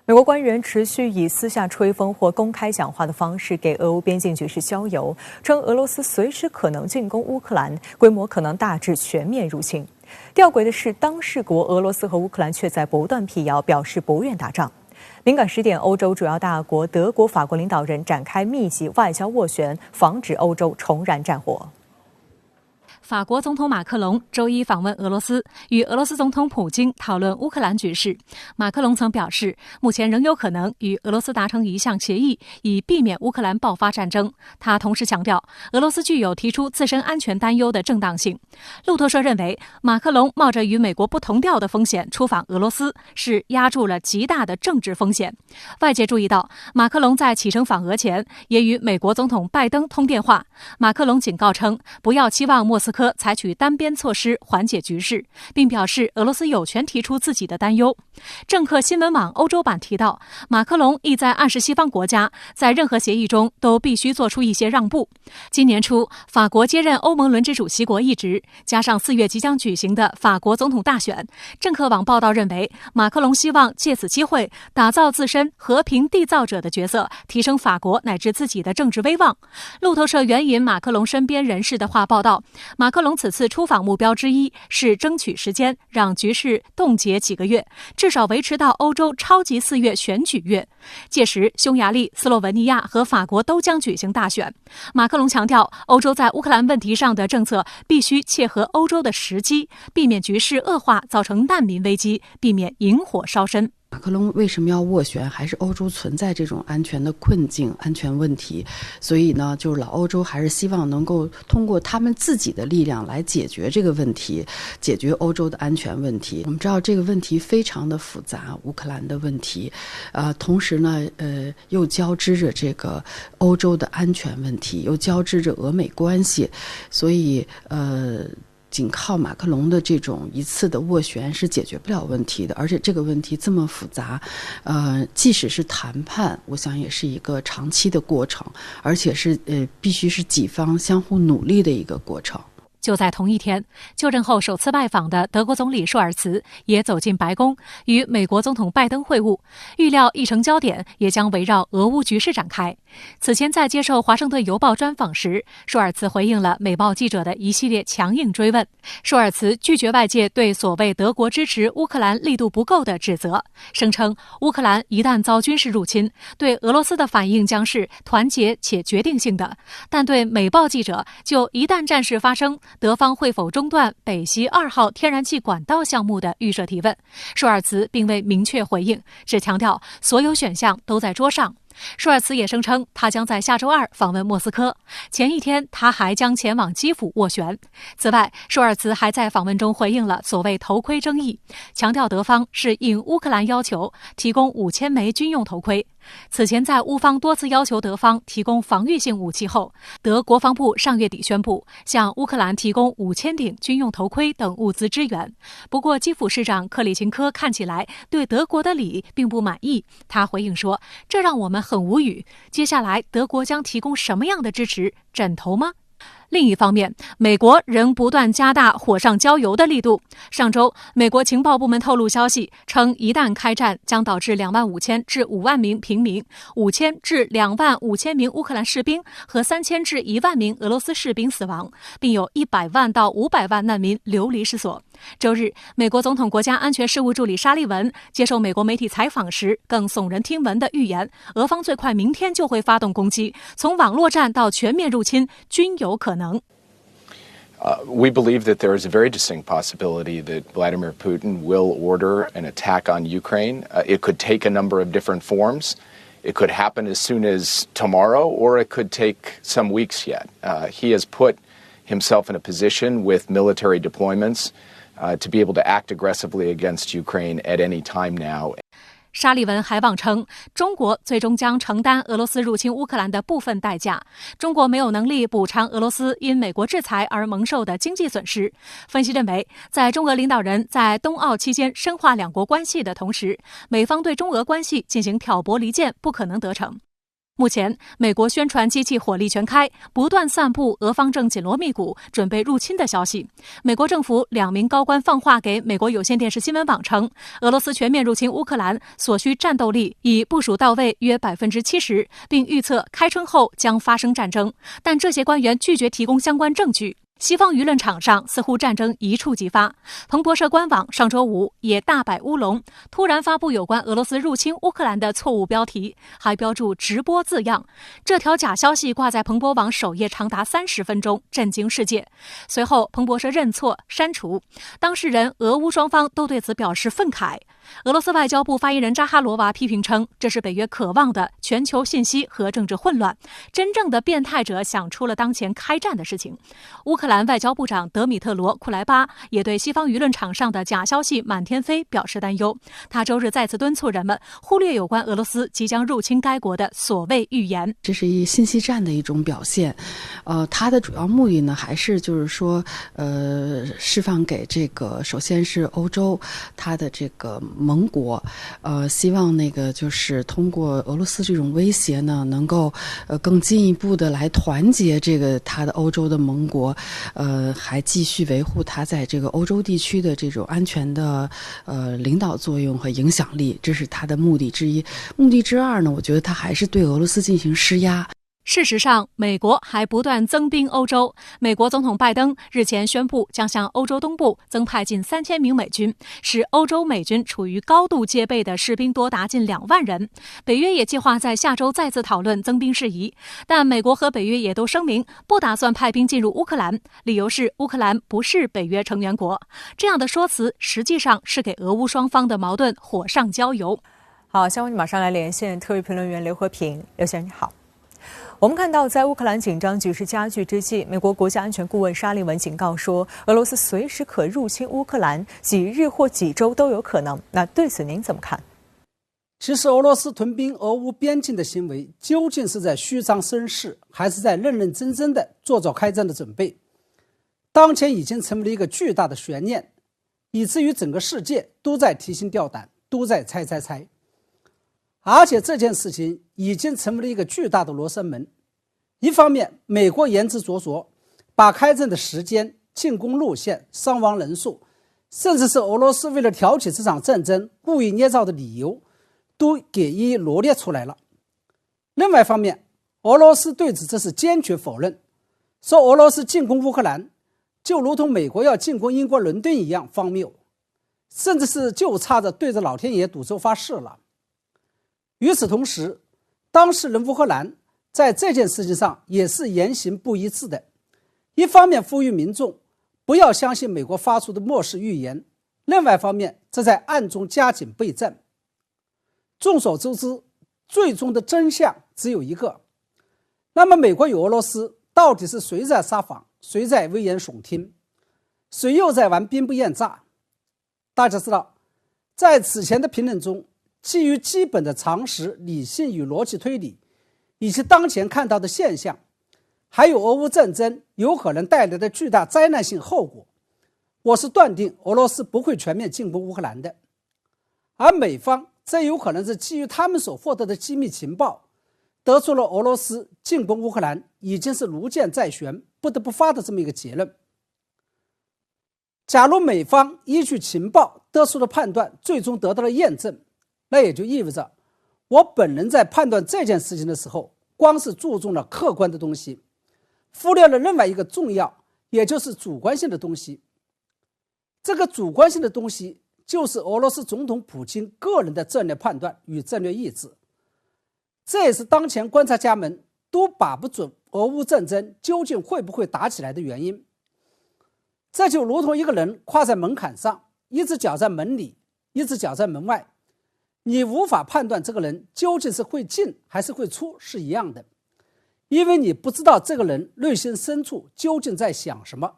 美国官员持续以私下吹风或公开讲话的方式给俄乌边境局势浇油，称俄罗斯随时可能进攻乌克兰，规模可能大至全面入侵。吊诡的是，当事国俄罗斯和乌克兰却在不断辟谣，表示不愿打仗。敏感时点，欧洲主要大国德国、法国领导人展开密集外交斡旋，防止欧洲重燃战火。法国总统马克龙周一访问俄罗斯，与俄罗斯总统普京讨论乌克兰局势。马克龙曾表示，目前仍有可能与俄罗斯达成一项协议，以避免乌克兰爆发战争。他同时强调，俄罗斯具有提出自身安全担忧的正当性。路透社认为，马克龙冒着与美国不同调的风险出访俄罗斯，是压住了极大的政治风险。外界注意到，马克龙在启程访俄前，也与美国总统拜登通电话。马克龙警告称，不要期望莫斯科采取单边措施缓解局势，并表示俄罗斯有权提出自己的担忧。政客新闻网欧洲版提到，马克龙意在暗示西方国家在任何协议中都必须做出一些让步。今年初，法国接任欧盟轮值主席国一职，加上4月即将举行的法国总统大选，政客网报道认为，马克龙希望借此机会打造自身和平缔造者的角色，提升法国乃至自己的政治威望。路透社援引马克龙身边人士的话报道，马克龙此次出访目标之一是争取时间，让局势冻结几个月，至少维持到欧洲超级4月选举月。届时，匈牙利、斯洛文尼亚和法国都将举行大选。马克龙强调，欧洲在乌克兰问题上的政策必须切合欧洲的时机，避免局势恶化造成难民危机，避免引火烧身。马克龙为什么要斡旋？还是欧洲存在这种安全的困境、安全问题，所以呢，就是老欧洲还是希望能够通过他们自己的力量来解决这个问题，解决欧洲的安全问题。我们知道这个问题非常的复杂，乌克兰的问题，同时呢，又交织着这个欧洲的安全问题，又交织着俄美关系，所以仅靠马克龙的这种一次的斡旋是解决不了问题的，而且这个问题这么复杂，即使是谈判，我想也是一个长期的过程，而且是必须是几方相互努力的一个过程。就在同一天，就任后首次拜访的德国总理舒尔茨也走进白宫，与美国总统拜登会晤，预料议程焦点也将围绕俄乌局势展开。此前在接受《华盛顿邮报》专访时，舒尔茨回应了美报记者的一系列强硬追问。舒尔茨拒绝外界对所谓德国支持乌克兰力度不够的指责，声称乌克兰一旦遭军事入侵，对俄罗斯的反应将是团结且决定性的。但对美报记者就一旦战事发生，德方会否中断北溪2号天然气管道项目的预设提问，舒尔茨并未明确回应，只强调所有选项都在桌上。舒尔茨也声称，他将在下周2访问莫斯科。前一天，他还将前往基辅斡旋。此外，舒尔茨还在访问中回应了所谓头盔争议，强调德方是应乌克兰要求提供5000枚军用头盔。此前，在乌方多次要求德方提供防御性武器后，德国防部上月底宣布向乌克兰提供5000顶军用头盔等物资支援。不过，基辅市长克里琴科看起来对德国的礼并不满意，他回应说：“这让我们很无语。接下来，德国将提供什么样的支持？枕头吗？”另一方面，美国仍不断加大火上浇油的力度。上周，美国情报部门透露消息称，一旦开战，将导致25000至5万名平民、5000至25000名乌克兰士兵和3000至1万名俄罗斯士兵死亡，并有100万到500万难民流离失所。周日，美国总统国家安全事务助理沙利文接受美国媒体采访时，更耸人听闻地预言，俄方最快明天就会发动攻击，从网络战到全面入侵均有可能。We believe that there is a very distinct possibility that Vladimir Putin will order an attack on Ukraine. It could take a number of different forms. It could happen as soon as tomorrow, or it could take some weeks yet. He has put himself in a position with military deployments to be able to act aggressively against Ukraine at any time now. 沙利文还妄称，中国最终将承担俄罗斯入侵乌克兰的部分代价。中国没有能力补偿俄罗斯因美国制裁而蒙受的经济损失。分析认为，在中俄领导人在冬奥期间深化两国关系的同时，美方对中俄关系进行挑拨离间不可能得逞。目前，美国宣传机器火力全开，不断散布俄方正紧锣密鼓准备入侵的消息。美国政府2名高官放话给美国有线电视新闻网称，俄罗斯全面入侵乌克兰所需战斗力已部署到位约70%，并预测开春后将发生战争，但这些官员拒绝提供相关证据。西方舆论场上似乎战争一触即发，彭博社官网上周5也大摆乌龙，突然发布有关俄罗斯入侵乌克兰的错误标题，还标注直播字样。这条假消息挂在彭博网首页长达30分钟，震惊世界。随后彭博社认错删除，当事人俄乌双方都对此表示愤慨。俄罗斯外交部发言人扎哈罗娃批评称，这是北约渴望的全球信息和政治混乱，真正的变态者想出了当前开战的事情。乌克兰外交部长德米特罗·库莱巴也对西方舆论场上的假消息满天飞表示担忧。他周日再次敦促人们忽略有关俄罗斯即将入侵该国的所谓预言。这是一信息战的一种表现，它的主要目的呢，还是就是说，释放给这个首先是欧洲它的这个盟国，希望那个就是通过俄罗斯这种威胁呢，能够更进一步的来团结这个它的欧洲的盟国，还继续维护它在这个欧洲地区的这种安全的领导作用和影响力，这是它的目的之一。目的之二呢，我觉得它还是对俄罗斯进行施压。事实上，美国还不断增兵欧洲。美国总统拜登日前宣布，将向欧洲东部增派近3000名美军，使欧洲美军处于高度戒备的士兵多达近2万人。北约也计划在下周再次讨论增兵事宜，但美国和北约也都声明不打算派兵进入乌克兰，理由是乌克兰不是北约成员国。这样的说辞实际上是给俄乌双方的矛盾火上浇油。好，下面马上来连线特约评论员刘和平。刘先生你好。我们看到，在乌克兰紧张局势加剧之际，美国国家安全顾问沙利文警告说，俄罗斯随时可入侵乌克兰，几日或几周都有可能。那对此您怎么看？其实，俄罗斯屯兵俄乌边境的行为，究竟是在虚张声势，还是在认认真真的做开战的准备？当前已经成为了一个巨大的悬念，以至于整个世界都在提心吊胆，都在猜。而且这件事情已经成为了一个巨大的罗生门。一方面，美国言之凿凿，把开战的时间、进攻路线、伤亡人数，甚至是俄罗斯为了挑起这场战争故意捏造的理由，都给一一罗列出来了。另外一方面，俄罗斯对此这是坚决否认，说俄罗斯进攻乌克兰就如同美国要进攻英国伦敦一样荒谬，甚至是就差着对着老天爷赌咒发誓了。与此同时，当事人乌克兰在这件事情上也是言行不一致的。一方面呼吁民众不要相信美国发出的末世预言，另外一方面这在暗中加紧备战。众所周知，最终的真相只有一个。那么美国与俄罗斯到底是谁在撒谎，谁在危言耸听，谁又在玩兵不厌诈？大家知道，在此前的评论中，基于基本的常识、理性与逻辑推理，以及当前看到的现象，还有俄乌战争有可能带来的巨大灾难性后果，我是断定俄罗斯不会全面进攻乌克兰的。而美方这有可能是基于他们所获得的机密情报，得出了俄罗斯进攻乌克兰已经是如箭在弦，不得不发的这么一个结论。假如美方依据情报得出的判断最终得到了验证，那也就意味着我本人在判断这件事情的时候，光是注重了客观的东西，忽略了另外一个重要，也就是主观性的东西。这个主观性的东西就是俄罗斯总统普京个人的战略判断与战略意志。这也是当前观察家们都把不准俄乌战争究竟会不会打起来的原因。这就如同一个人跨在门槛上，一只脚在门里，一只脚在门外，你无法判断这个人究竟是会进还是会出是一样的，因为你不知道这个人内心深处究竟在想什么。